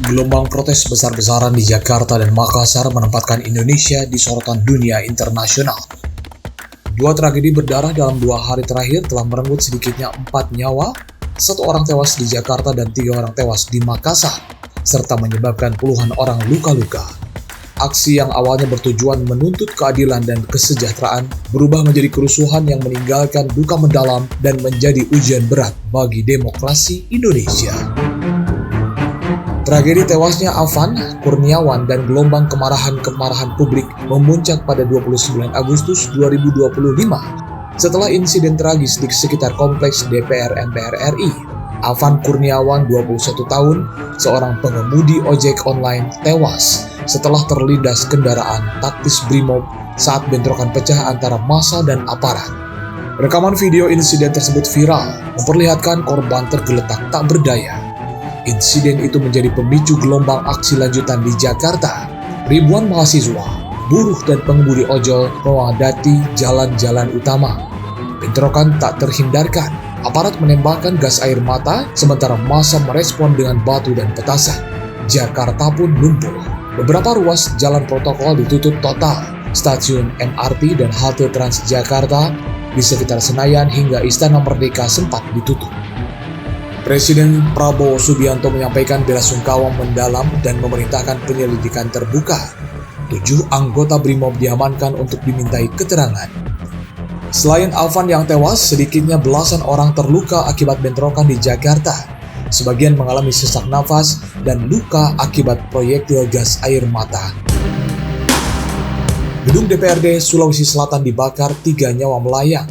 Gelombang protes besar-besaran di Jakarta dan Makassar menempatkan Indonesia di sorotan dunia internasional. Dua tragedi berdarah dalam 2 hari terakhir telah merenggut sedikitnya 4 nyawa, 1 orang tewas di Jakarta dan 3 orang tewas di Makassar, serta menyebabkan puluhan orang luka-luka. Aksi yang awalnya bertujuan menuntut keadilan dan kesejahteraan berubah menjadi kerusuhan yang meninggalkan duka mendalam dan menjadi ujian berat bagi demokrasi Indonesia. Tragedi tewasnya Afan, Kurniawan, dan gelombang kemarahan publik memuncak pada 29 Agustus 2025 setelah insiden tragis di sekitar kompleks DPR MPR RI. Afan Kurniawan, 21 tahun, seorang pengemudi ojek online, tewas setelah terlindas kendaraan taktis Brimob saat bentrokan pecah antara massa dan aparat. Rekaman video insiden tersebut viral, memperlihatkan korban tergeletak tak berdaya. Insiden itu menjadi pemicu gelombang aksi lanjutan di Jakarta. Ribuan mahasiswa, buruh, dan pengemudi ojol memadati jalan-jalan utama. Bentrokan tak terhindarkan. Aparat menembakkan gas air mata, sementara massa merespon dengan batu dan petasan. Jakarta pun lumpuh. Beberapa ruas jalan protokol ditutup total. Stasiun MRT dan halte Transjakarta di sekitar Senayan hingga Istana Merdeka sempat ditutup. Presiden Prabowo Subianto menyampaikan belasungkawa mendalam dan memerintahkan penyelidikan terbuka. 7 anggota Brimob diamankan untuk dimintai keterangan. Selain Afan yang tewas, sedikitnya belasan orang terluka akibat bentrokan di Jakarta. Sebagian mengalami sesak nafas dan luka akibat proyektil gas air mata. Gedung DPRD Sulawesi Selatan dibakar, 3 nyawa melayang.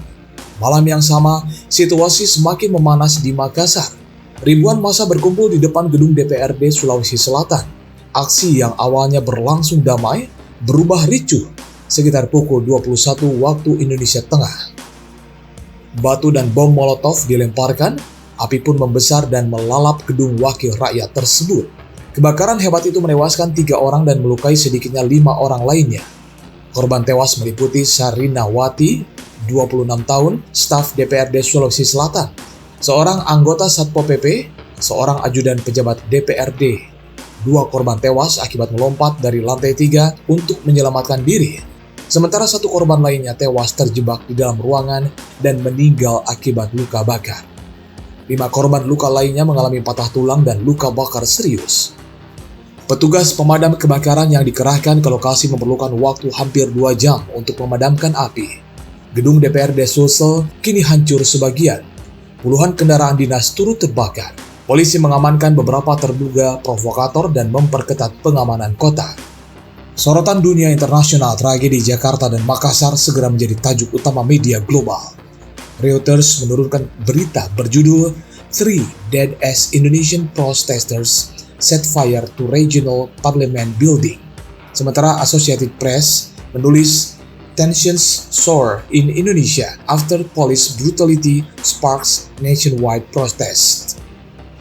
Malam yang sama, situasi semakin memanas di Makassar. Ribuan massa berkumpul di depan gedung DPRD Sulawesi Selatan. Aksi yang awalnya berlangsung damai berubah ricuh sekitar pukul 21 waktu Indonesia Tengah. Batu dan bom molotov dilemparkan, api pun membesar dan melalap gedung wakil rakyat tersebut. Kebakaran hebat itu menewaskan 3 orang dan melukai sedikitnya 5 orang lainnya. Korban tewas meliputi Sarina Wati, 26 tahun, staf DPRD Sulawesi Selatan, seorang anggota Satpol PP, seorang ajudan pejabat DPRD. 2 korban tewas akibat melompat dari lantai 3 untuk menyelamatkan diri. Sementara 1 korban lainnya tewas terjebak di dalam ruangan dan meninggal akibat luka bakar. 5 korban luka lainnya mengalami patah tulang dan luka bakar serius. Petugas pemadam kebakaran yang dikerahkan ke lokasi memerlukan waktu hampir 2 jam untuk memadamkan api. Gedung DPRD Sulsel kini hancur sebagian. Puluhan kendaraan dinas turut terbakar. Polisi mengamankan beberapa terduga provokator dan memperketat pengamanan kota. Sorotan dunia internasional tragedi Jakarta dan Makassar segera menjadi tajuk utama media global. Reuters menurunkan berita berjudul 3 Dead as Indonesian Protesters Set Fire to Regional Parliament Building. Sementara Associated Press menulis Tensions soar in Indonesia after police brutality sparks nationwide protest.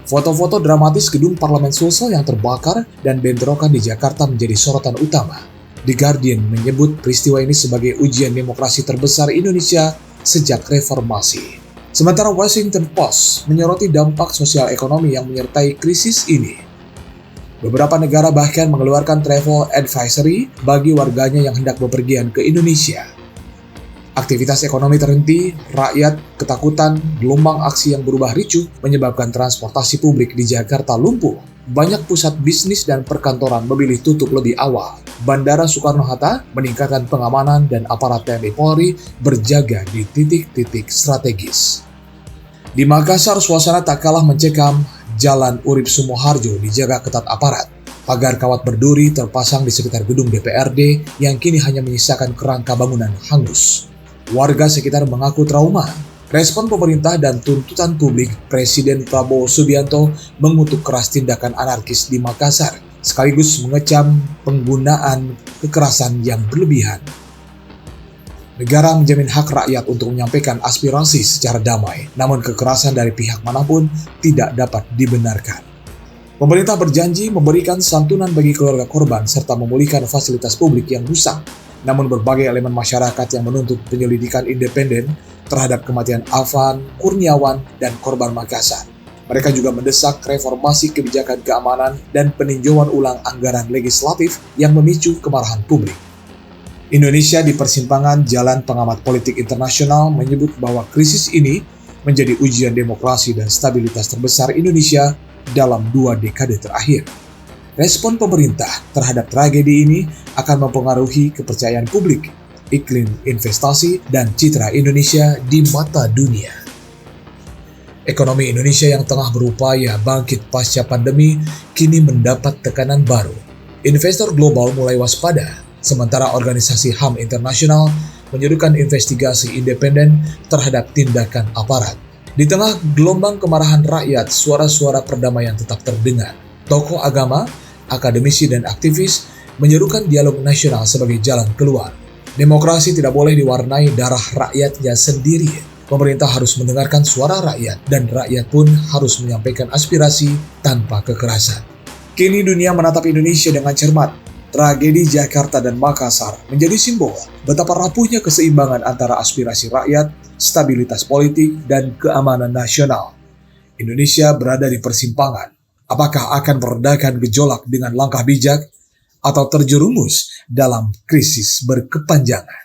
Foto-foto dramatis gedung parlemen Sulsel yang terbakar dan bentrokan di Jakarta menjadi sorotan utama. The Guardian menyebut peristiwa ini sebagai ujian demokrasi terbesar Indonesia sejak reformasi. Sementara Washington Post menyoroti dampak sosial ekonomi yang menyertai krisis ini. Beberapa negara bahkan mengeluarkan travel advisory bagi warganya yang hendak bepergian ke Indonesia. Aktivitas ekonomi terhenti, rakyat ketakutan, gelombang aksi yang berubah ricuh menyebabkan transportasi publik di Jakarta lumpuh. Banyak pusat bisnis dan perkantoran memilih tutup lebih awal. Bandara Soekarno-Hatta meningkatkan pengamanan dan aparat TNI Polri berjaga di titik-titik strategis. Di Makassar, suasana tak kalah mencekam. Jalan Urip Sumoharjo dijaga ketat aparat. Pagar kawat berduri terpasang di sekitar gedung DPRD yang kini hanya menyisakan kerangka bangunan hangus. Warga sekitar mengaku trauma. Respon pemerintah dan tuntutan publik, Presiden Prabowo Subianto mengutuk keras tindakan anarkis di Makassar, sekaligus mengecam penggunaan kekerasan yang berlebihan. Negara menjamin hak rakyat untuk menyampaikan aspirasi secara damai, namun kekerasan dari pihak manapun tidak dapat dibenarkan. Pemerintah berjanji memberikan santunan bagi keluarga korban serta memulihkan fasilitas publik yang rusak. Namun berbagai elemen masyarakat yang menuntut penyelidikan independen terhadap kematian Afan, Kurniawan, dan korban Makassar. Mereka juga mendesak reformasi kebijakan keamanan dan peninjauan ulang anggaran legislatif yang memicu kemarahan publik. Indonesia di persimpangan jalan. Pengamat politik internasional menyebut bahwa krisis ini menjadi ujian demokrasi dan stabilitas terbesar Indonesia dalam 2 dekade terakhir. Respon pemerintah terhadap tragedi ini akan mempengaruhi kepercayaan publik, iklim investasi, dan citra Indonesia di mata dunia. Ekonomi Indonesia yang tengah berupaya bangkit pasca pandemi kini mendapat tekanan baru. Investor global mulai waspada, sementara organisasi HAM internasional menyerukan investigasi independen terhadap tindakan aparat. Di tengah gelombang kemarahan rakyat, suara-suara perdamaian tetap terdengar. Tokoh agama, akademisi, dan aktivis menyerukan dialog nasional sebagai jalan keluar. Demokrasi tidak boleh diwarnai darah rakyatnya sendiri. Pemerintah harus mendengarkan suara rakyat, dan rakyat pun harus menyampaikan aspirasi tanpa kekerasan. Kini dunia menatap Indonesia dengan cermat. Tragedi Jakarta dan Makassar menjadi simbol betapa rapuhnya keseimbangan antara aspirasi rakyat, stabilitas politik, dan keamanan nasional. Indonesia berada di persimpangan. Apakah akan meredakan gejolak dengan langkah bijak atau terjerumus dalam krisis berkepanjangan?